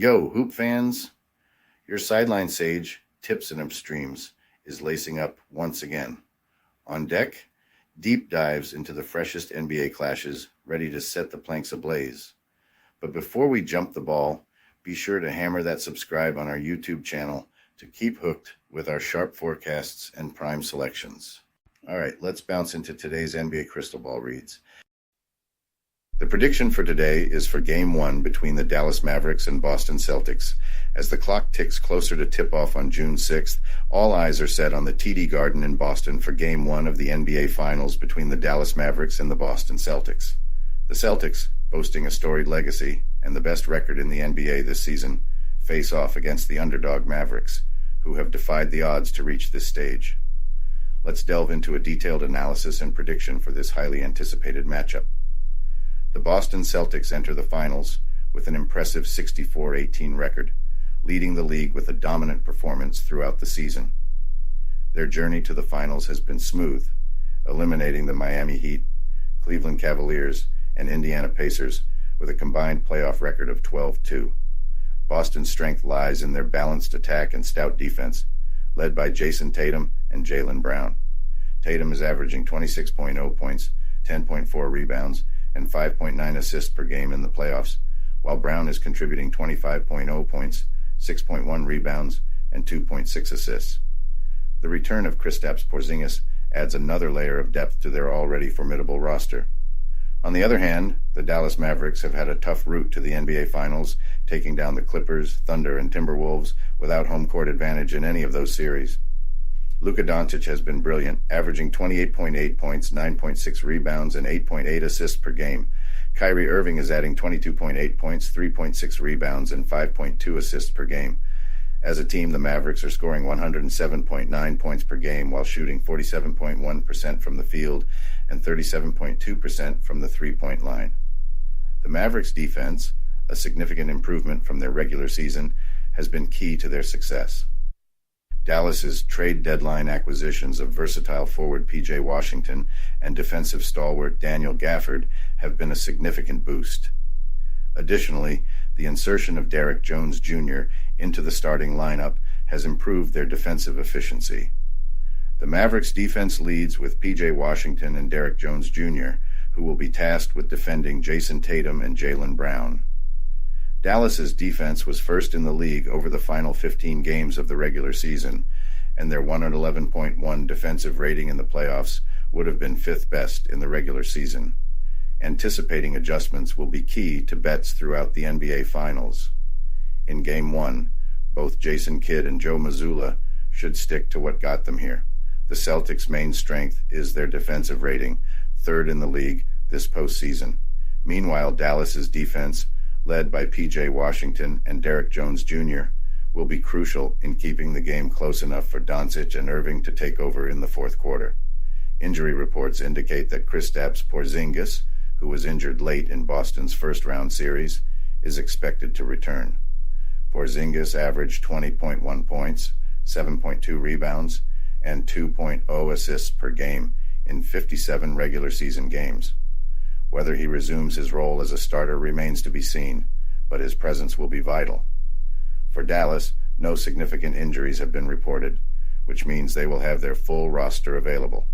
Yo, hoop fans! Your sideline sage, Tips and Upstreams, is lacing up once again. On deck, deep dives into the freshest NBA clashes, ready to set the planks ablaze. But before we jump the ball, be sure to hammer that subscribe on our YouTube channel to keep hooked with our sharp forecasts and prime selections. All right, let's bounce into today's NBA Crystal Ball reads. The prediction for today is for Game 1 between the Dallas Mavericks and Boston Celtics. As the clock ticks closer to tip-off on June 6th, all eyes are set on the TD Garden in Boston for Game 1 of the NBA Finals between the Dallas Mavericks and the Boston Celtics. The Celtics, boasting a storied legacy and the best record in the NBA this season, face off against the underdog Mavericks, who have defied the odds to reach this stage. Let's delve into a detailed analysis and prediction for this highly anticipated matchup. The Boston Celtics enter the finals with an impressive 64-18 record, leading the league with a dominant performance throughout the season. Their journey to the finals has been smooth, eliminating the Miami Heat, Cleveland Cavaliers, and Indiana Pacers with a combined playoff record of 12-2. Boston's strength lies in their balanced attack and stout defense, led by Jason Tatum and Jaylen Brown. Tatum is averaging 26.0 points, 10.4 rebounds, and 5.9 assists per game in the playoffs, while Brown is contributing 25.0 points, 6.1 rebounds, and 2.6 assists. The return of Kristaps Porzingis adds another layer of depth to their already formidable roster. On the other hand, the Dallas Mavericks have had a tough route to the NBA Finals, taking down the Clippers, Thunder, and Timberwolves without home court advantage in any of those series. Luka Doncic has been brilliant, averaging 28.8 points, 9.6 rebounds, and 8.8 assists per game. Kyrie Irving is adding 22.8 points, 3.6 rebounds, and 5.2 assists per game. As a team, the Mavericks are scoring 107.9 points per game while shooting 47.1% from the field and 37.2% from the three-point line. The Mavericks' defense, a significant improvement from their regular season, has been key to their success. Dallas's trade deadline acquisitions of versatile forward P.J. Washington and defensive stalwart Daniel Gafford have been a significant boost. Additionally, the insertion of Derek Jones Jr. into the starting lineup has improved their defensive efficiency. The Mavericks' defense leads with P.J. Washington and Derek Jones Jr., who will be tasked with defending Jason Tatum and Jaylen Brown. Dallas's defense was first in the league over the final 15 games of the regular season, and their 111.1 defensive rating in the playoffs would have been fifth best in the regular season. Anticipating adjustments will be key to bets throughout the NBA Finals. In Game 1, both Jason Kidd and Joe Mazzulla should stick to what got them here. The Celtics' main strength is their defensive rating, third in the league this postseason. Meanwhile, Dallas's defense, led by P.J. Washington and Derek Jones Jr., will be crucial in keeping the game close enough for Doncic and Irving to take over in the fourth quarter. Injury reports indicate that Kristaps Porzingis, who was injured late in Boston's first-round series, is expected to return. Porzingis averaged 20.1 points, 7.2 rebounds, and 2.0 assists per game in 57 regular season games. Whether he resumes his role as a starter remains to be seen, but his presence will be vital. For Dallas, no significant injuries have been reported, which means they will have their full roster available.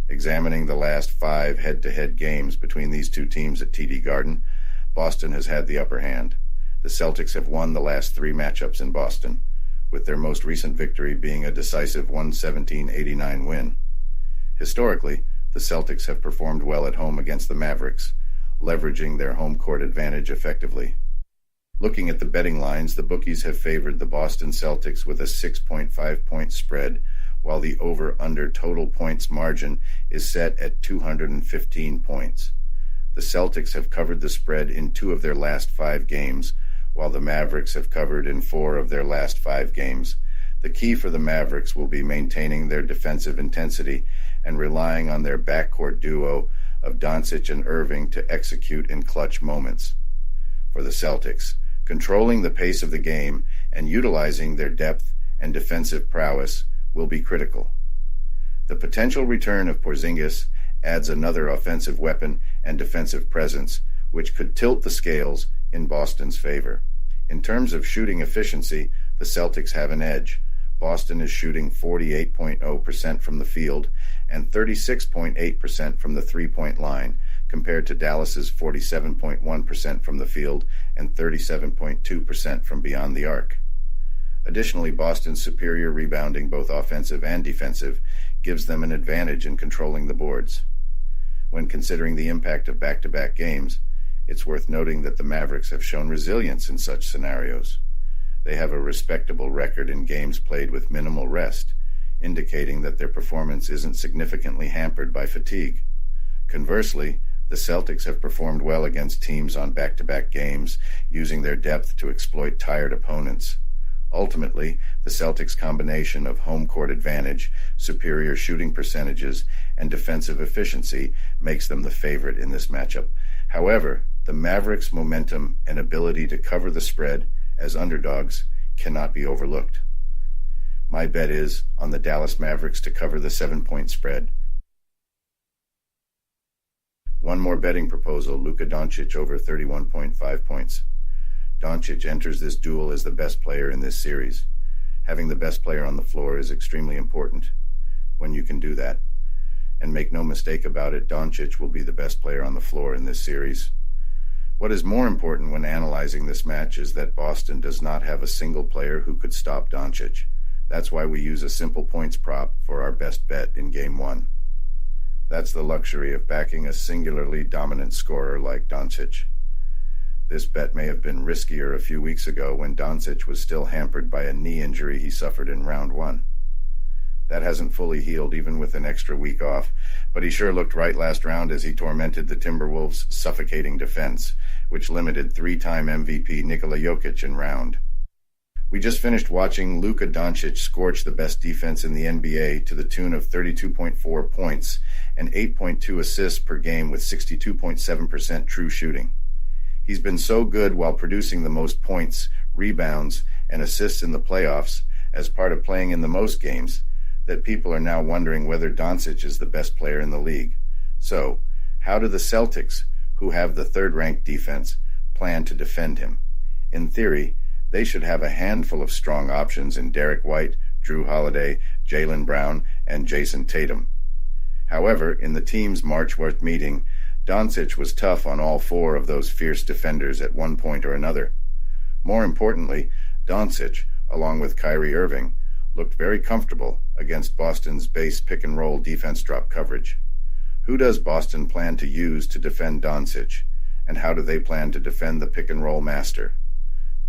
Examining the last 5 head-to-head games between these two teams at TD Garden, Boston has had the upper hand. The Celtics have won the last 3 matchups in Boston, with their most recent victory being a decisive 117-89 win. Historically, the Celtics have performed well at home against the Mavericks, leveraging their home court advantage effectively. Looking at the betting lines, the bookies have favored the Boston Celtics with a 6.5-point spread, while the over-under total points margin is set at 215 points. The Celtics have covered the spread in 2 of their last 5 games, while the Mavericks have covered in 4 of their last 5 games. The key for the Mavericks will be maintaining their defensive intensity and relying on their backcourt duo of Doncic and Irving to execute in clutch moments. For the Celtics, controlling the pace of the game and utilizing their depth and defensive prowess will be critical. The potential return of Porzingis adds another offensive weapon and defensive presence, which could tilt the scales in Boston's favor. In terms of shooting efficiency, the Celtics have an edge. Boston is shooting 48.0% from the field and 36.8% from the three-point line, compared to Dallas's 47.1% from the field and 37.2% from beyond the arc. Additionally, Boston's superior rebounding, both offensive and defensive, gives them an advantage in controlling the boards. When considering the impact of back-to-back games, it's worth noting that the Mavericks have shown resilience in such scenarios. They have a respectable record in games played with minimal rest, indicating that their performance isn't significantly hampered by fatigue. Conversely, the Celtics have performed well against teams on back-to-back games, using their depth to exploit tired opponents. Ultimately, the Celtics' combination of home court advantage, superior shooting percentages, and defensive efficiency makes them the favorite in this matchup. However, the Mavericks' momentum and ability to cover the spread as underdogs cannot be overlooked. My bet is on the Dallas Mavericks to cover the 7-point spread. One more betting proposal: Luka Doncic over 31.5 points. Doncic enters this duel as the best player in this series. Having the best player on the floor is extremely important when you can do that. And make no mistake about it, Doncic will be the best player on the floor in this series. What is more important when analyzing this match is that Boston does not have a single player who could stop Doncic. That's why we use a simple points prop for our best bet in Game 1. That's the luxury of backing a singularly dominant scorer like Doncic. This bet may have been riskier a few weeks ago when Doncic was still hampered by a knee injury he suffered in round 1. That hasn't fully healed even with an extra week off, but he sure looked right last round as he tormented the Timberwolves' suffocating defense, which limited three-time MVP Nikola Jokic in round. We just finished watching Luka Doncic scorch the best defense in the NBA to the tune of 32.4 points and 8.2 assists per game with 62.7% true shooting. He's been so good while producing the most points, rebounds, and assists in the playoffs as part of playing in the most games that people are now wondering whether Doncic is the best player in the league. So, how do the Celtics, who have the third-ranked defense, plan to defend him? In theory, they should have a handful of strong options in Derek White, Drew Holiday, Jaylen Brown, and Jason Tatum. However, in the team's March worth meeting, Doncic was tough on all four of those fierce defenders at one point or another. More importantly, Doncic, along with Kyrie Irving, looked very comfortable against Boston's base pick-and-roll defense drop coverage. Who does Boston plan to use to defend Doncic, and how do they plan to defend the pick-and-roll master?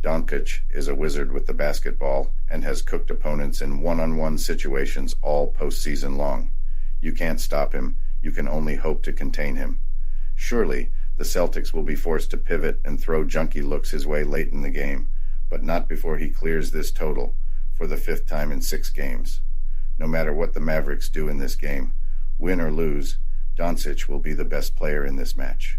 Doncic is a wizard with the basketball and has cooked opponents in one-on-one situations all postseason long. You can't stop him. You can only hope to contain him. Surely, the Celtics will be forced to pivot and throw junky looks his way late in the game, but not before he clears this total for the 5th time in 6 games. No matter what the Mavericks do in this game, win or lose, Doncic will be the best player in this match.